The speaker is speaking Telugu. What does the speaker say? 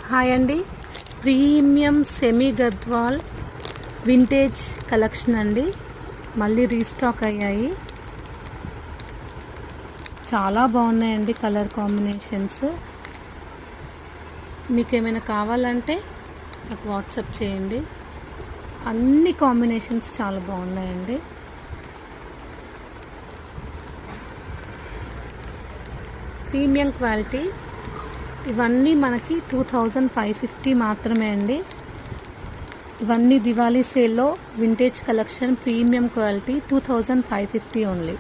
హాయ్ అండి, premium semi Gadwal vintage collection అండి. మళ్ళీ రీస్టాక్ అయ్యాయి. చాలా బాగున్నాయండి కలర్ కాంబినేషన్స్. మీకు ఏమైనా కావాలంటే నాకు వాట్సాప్ చేయండి. అన్ని కాంబినేషన్స్ చాలా బాగున్నాయండి. Premium quality. ఇవన్నీ మనకి 2550 మాత్రమే అండి. ఇవన్నీ దివాళీ సేల్లో vintage collection, premium quality 2550 only.